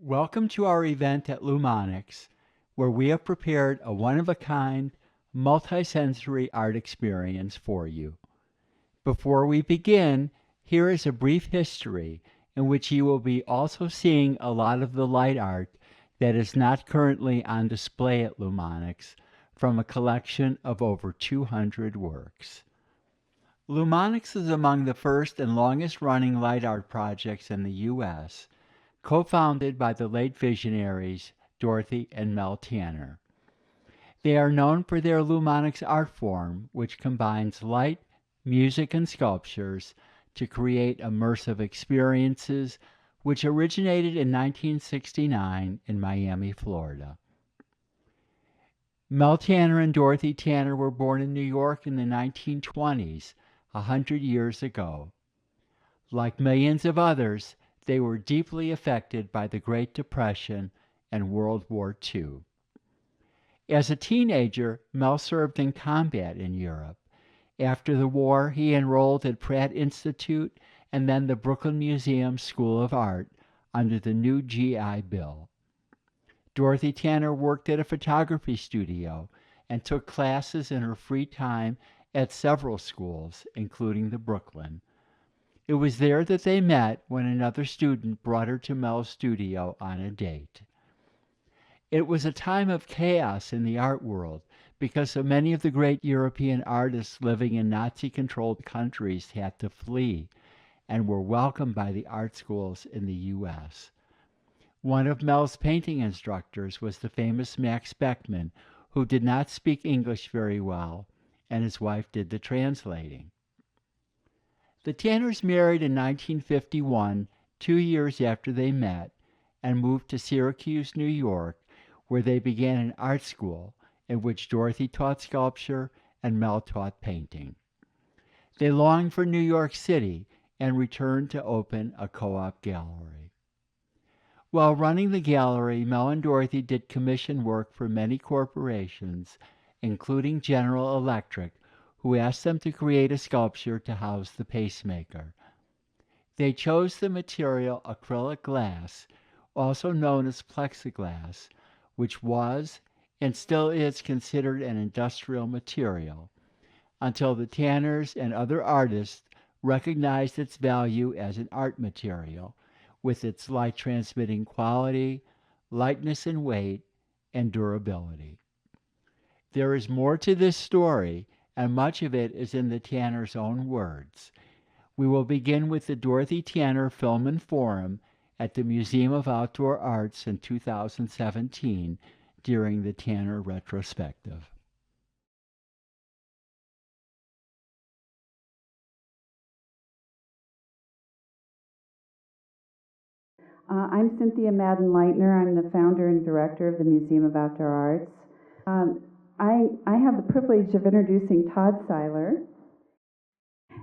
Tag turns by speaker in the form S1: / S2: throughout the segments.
S1: Welcome to our event at Lumonics, where we have prepared a one-of-a-kind, multisensory art experience for you. Before we begin, here is a brief history in which you will be also seeing a lot of the light art that is not currently on display at Lumonics from a collection of over 200 works. Lumonics is among the first and longest-running light art projects in the U.S., co-founded by the late visionaries Dorothy and Mel Tanner. They are known for their Lumonics art form, which combines light, music, and sculptures to create immersive experiences, which originated in 1969 in Miami, Florida. Mel Tanner and Dorothy Tanner were born in New York in the 1920s, 100 years ago. Like millions of others, they were deeply affected by the Great Depression and World War II. As a teenager, Mel served in combat in Europe. After the war, he enrolled at Pratt Institute and then the Brooklyn Museum School of Art under the new GI Bill. Dorothy Tanner worked at a photography studio and took classes in her free time at several schools, including the Brooklyn. It was there that they met when another student brought her to Mel's studio on a date. It was a time of chaos in the art world because so many of the great European artists living in Nazi-controlled countries had to flee and were welcomed by the art schools in the U.S. One of Mel's painting instructors was the famous Max Beckman, who did not speak English very well, and his wife did the translating. The Tanners married in 1951, 2 years after they met, and moved to Syracuse, New York, where they began an art school in which Dorothy taught sculpture and Mel taught painting. They longed for New York City and returned to open a co-op gallery. While running the gallery, Mel and Dorothy did commission work for many corporations, including General Electric, who asked them to create a sculpture to house the pacemaker. They chose the material acrylic glass, also known as plexiglass, which was and still is considered an industrial material, until the Tanners and other artists recognized its value as an art material, with its light-transmitting quality, lightness and weight, and durability. There is more to this story, and much of it is in the Tanners' own words. We will begin with the Dorothy Tanner Film and Forum at the Museum of Outdoor Arts in 2017 during the Tanner Retrospective.
S2: I'm Cynthia Madden-Leitner. I'm the founder and director of the Museum of Outdoor Arts. I have the privilege of introducing Todd Seiler.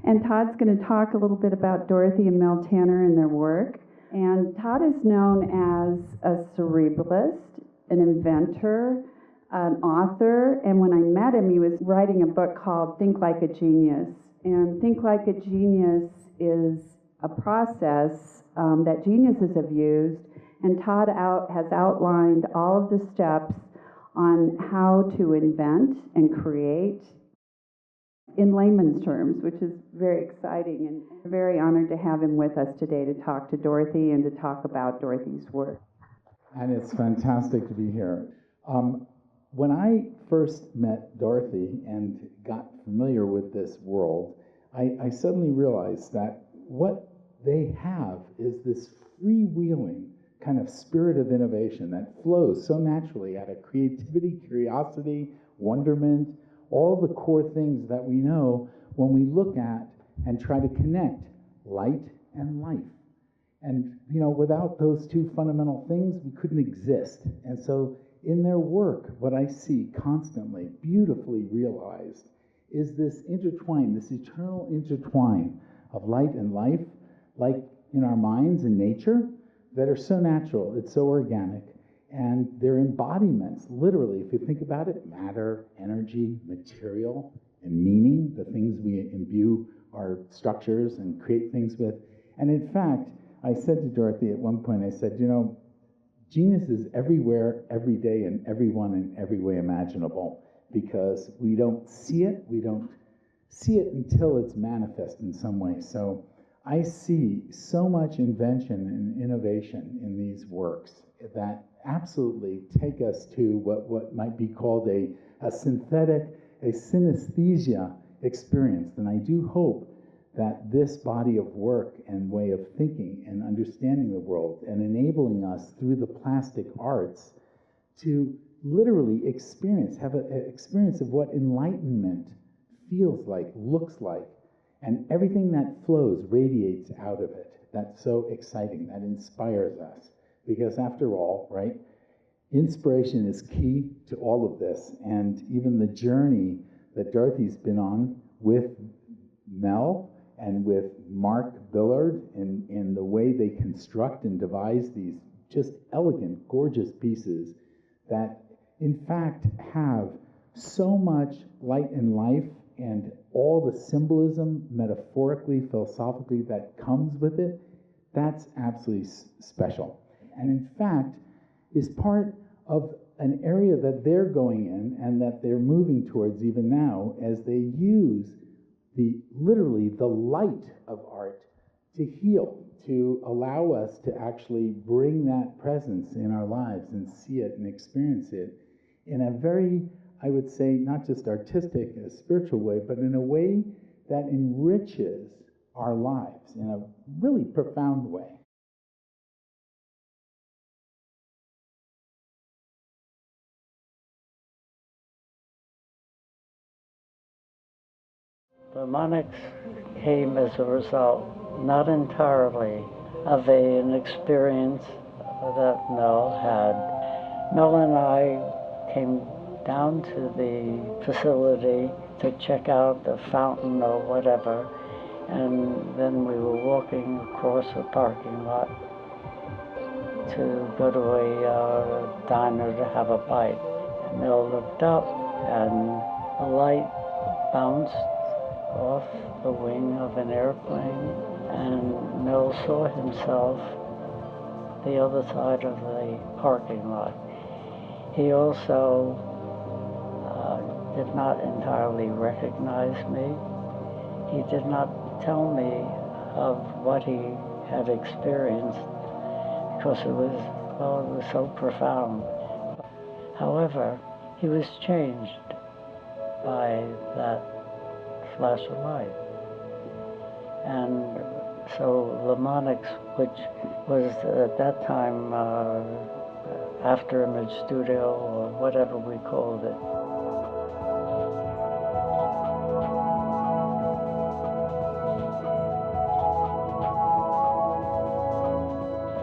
S2: And Todd's going to talk a little bit about Dorothy and Mel Tanner and their work. And Todd is known as a cerebralist, an inventor, an author. And when I met him, he was writing a book called Think Like a Genius. And Think Like a Genius is a process that geniuses have used, and Todd has outlined all of the steps on how to invent and create in layman's terms, which is very exciting, and I'm very honored to have him with us today to talk to Dorothy and to talk about Dorothy's work.
S3: And it's fantastic to be here. When I first met Dorothy and got familiar with this world, I suddenly realized that what they have is this freewheeling kind of spirit of innovation that flows so naturally out of creativity, curiosity, wonderment, all the core things that we know when we look at and try to connect light and life. And, without those two fundamental things, we couldn't exist. And so in their work, what I see constantly, beautifully realized, is this intertwine, this eternal intertwine of light and life, like in our minds and nature, that are so natural, it's so organic, and they're embodiments, literally, if you think about it, matter, energy, material, and meaning, the things we imbue our structures and create things with. And in fact, I said to Dorothy at one point, I said, Genius is everywhere, every day, and everyone in every way imaginable, because we don't see it until it's manifest in some way. So I see so much invention and innovation in these works that absolutely take us to what might be called a synesthesia experience. And I do hope that this body of work and way of thinking and understanding the world and enabling us through the plastic arts to literally have an experience of what enlightenment feels like, looks like, and everything that flows radiates out of it. That's so exciting. That inspires us. Because after all, right, inspiration is key to all of this. And even the journey that Dorothy's been on with Mel and with Mark Billard in the way they construct and devise these just elegant, gorgeous pieces that in fact have so much light and life and all the symbolism, metaphorically, philosophically, that comes with it, that's absolutely special. And in fact, is part of an area that they're going in and that they're moving towards even now as they use literally the light of art to heal, to allow us to actually bring that presence in our lives and see it and experience it in a very, I would say, not just artistic, a spiritual way, but in a way that enriches our lives in a really profound way.
S4: Lumonics came as a result, not entirely, of an experience that Mel had. Mel and I came down to the facility to check out the fountain or whatever, and then we were walking across a parking lot to go to a diner to have a bite. And Mel looked up, and a light bounced off the wing of an airplane, and Mel saw himself the other side of the parking lot. He also did not entirely recognize me. He did not tell me of what he had experienced because it was so profound. However, he was changed by that flash of light. And so Lumonics, which was at that time After Image Studio or whatever we called it,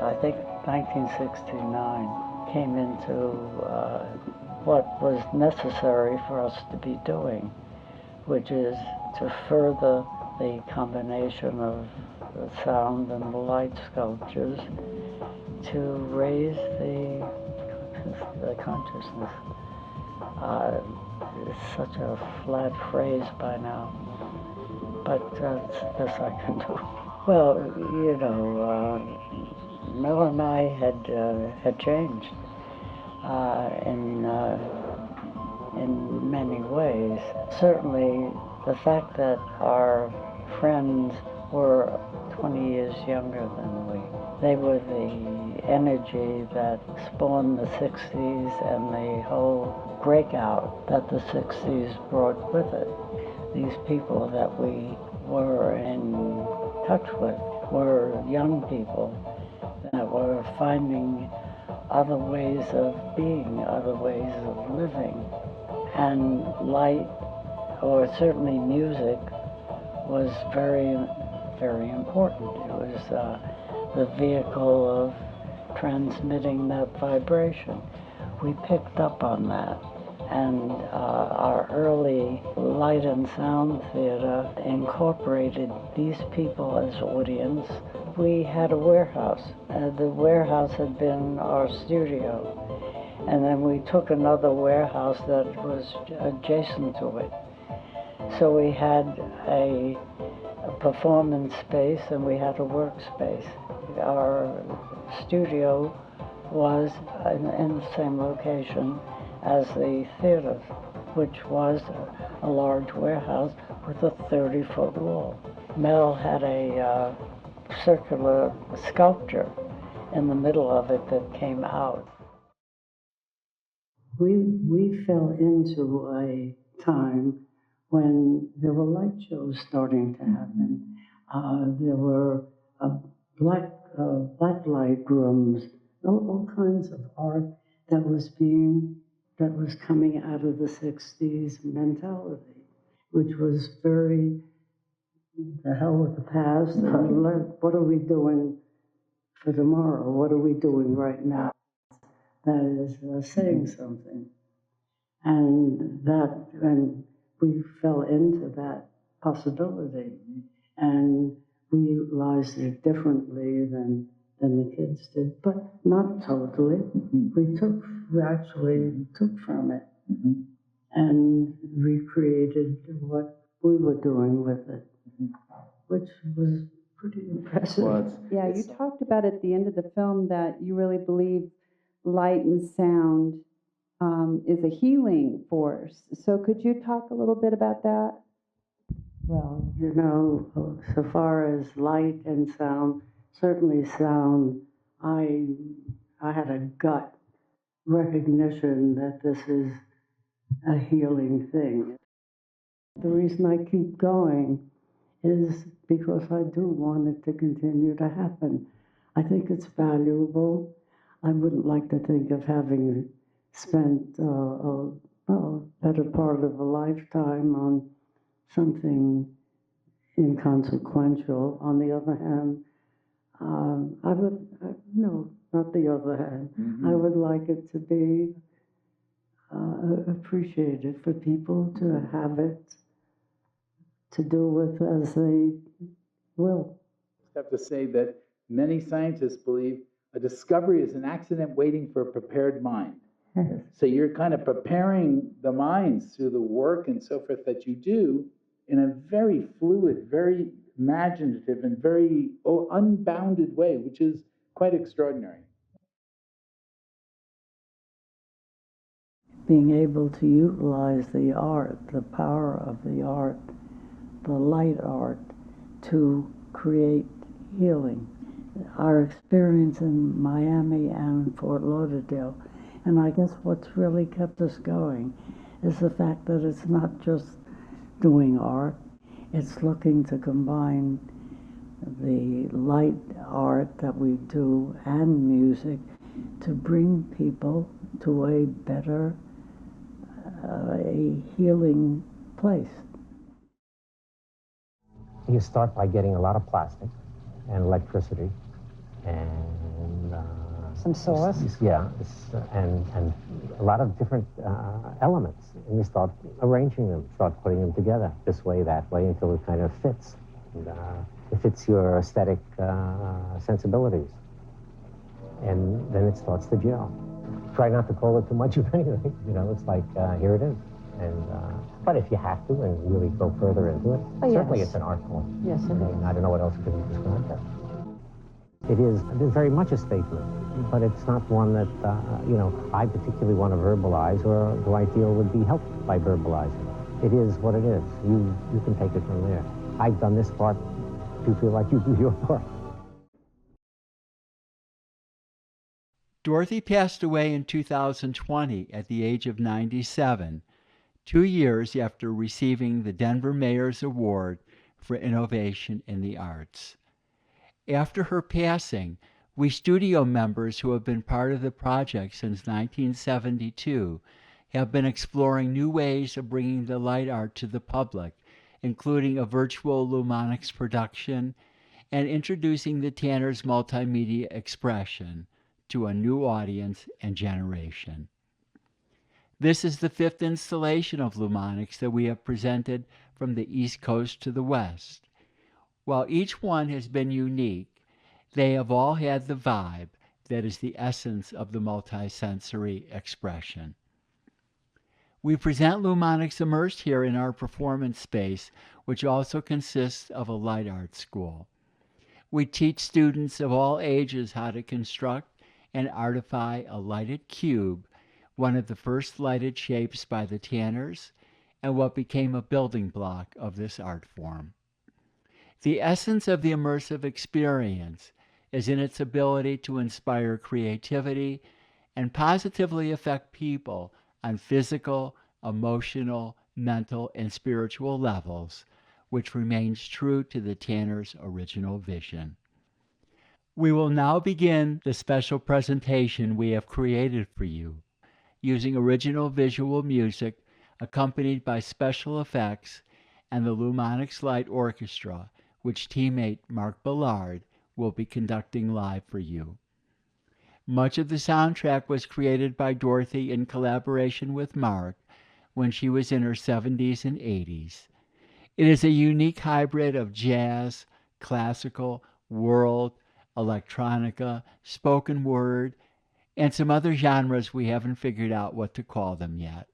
S4: I think 1969 came into what was necessary for us to be doing, which is to further the combination of the sound and the light sculptures to raise the consciousness. It's such a flat phrase by now, but that's the best I can do. Well, you know, Mel and I had changed in many ways. Certainly, the fact that our friends were 20 years younger than we. They were the energy that spawned the 60s and the whole breakout that the 60s brought with it. These people that we were in touch with were young people that were finding other ways of being, other ways of living. And light, or certainly music, was very, very important. It was the vehicle of transmitting that vibration. We picked up on that. And our early light and sound theater incorporated these people as audience. We had a warehouse. The warehouse had been our studio. And then we took another warehouse that was adjacent to it. So we had a performance space and we had a workspace. Our studio was in the same location as the theater, which was a large warehouse with a 30-foot wall. Mel had a circular sculpture in the middle of it that came out. We fell into a time when there were light shows starting to happen. There were black light rooms, all kinds of art that was coming out of the 60s mentality, which was very the hell with the past and what are we doing for tomorrow? What are we doing right now? That is saying something. And we fell into that possibility, and we utilized it differently than the kids did, but not totally. We actually took from it and recreated what we were doing with it, which was pretty impressive.
S2: Yeah, you talked about at the end of the film that you really believe light and sound is a healing force. So could you talk a little bit about that?
S4: Well, you know, so far as light and sound, certainly sound, I had a gut recognition that this is a healing thing. The reason I keep going is because I do want it to continue to happen. I think it's valuable. I wouldn't like to think of having spent a better part of a lifetime on something inconsequential. On the other hand, no, not the other hand. I would like it to be appreciated for people to have it to do with as they will.
S3: I have to say that many scientists believe a discovery is an accident waiting for a prepared mind.
S4: Yes.
S3: So you're kind of preparing the minds through the work and so forth that you do in a very fluid, very imaginative, and very unbounded way, which is quite extraordinary.
S4: Being able to utilize the art, the power of the art, the light art, to create healing. Our experience in Miami and Fort Lauderdale, and I guess what's really kept us going is the fact that it's not just doing art, it's looking to combine the light art that we do and music to bring people to a better, a healing place.
S5: You start by getting a lot of plastic and electricity and
S6: some sauce.
S5: And a lot of different elements. And you start arranging them, start putting them together this way, that way, until it kind of fits. And it fits your aesthetic sensibilities. And then it starts to gel. Try not to call it too much of anything. You know, it's like, here it is. And but if you have to and really go further into it, certainly it's an art form.
S6: Yes, it is.
S5: I don't know what else can describe that. It is very much a statement, but it's not one that, I particularly want to verbalize or do I feel would be helped by verbalizing. It is what it is. You can take it from there. I've done this part. Do you feel like you do your part?
S1: Dorothy passed away in 2020 at the age of 97, 2 years after receiving the Denver Mayor's Award for Innovation in the Arts. After her passing, we studio members who have been part of the project since 1972 have been exploring new ways of bringing the light art to the public, including a virtual Lumonics production and introducing the Tanner's multimedia expression to a new audience and generation. This is the 5th installation of Lumonics that we have presented from the East Coast to the West. While each one has been unique, they have all had the vibe that is the essence of the multisensory expression. We present Lumonics immersed here in our performance space, which also consists of a light art school. We teach students of all ages how to construct and artify a lighted cube, one of the first lighted shapes by the Tanners, and what became a building block of this art form. The essence of the immersive experience is in its ability to inspire creativity and positively affect people on physical, emotional, mental, and spiritual levels, which remains true to the Tanners' original vision. We will now begin the special presentation we have created for you, using original visual music accompanied by special effects and the Lumonics Light Orchestra, which teammate Mark Ballard will be conducting live for you. Much of the soundtrack was created by Dorothy in collaboration with Mark when she was in her 70s and 80s. It is a unique hybrid of jazz, classical, world, electronica, spoken word, and some other genres we haven't figured out what to call them yet.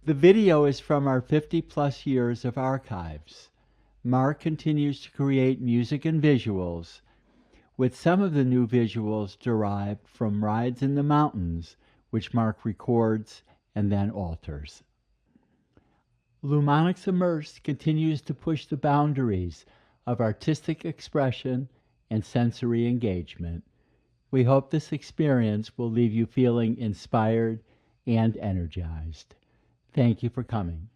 S1: The video is from our 50-plus years of archives. Mark continues to create music and visuals, with some of the new visuals derived from rides in the mountains, which Mark records and then alters. Lumonics Immerse continues to push the boundaries of artistic expression and sensory engagement. We hope this experience will leave you feeling inspired and energized. Thank you for coming.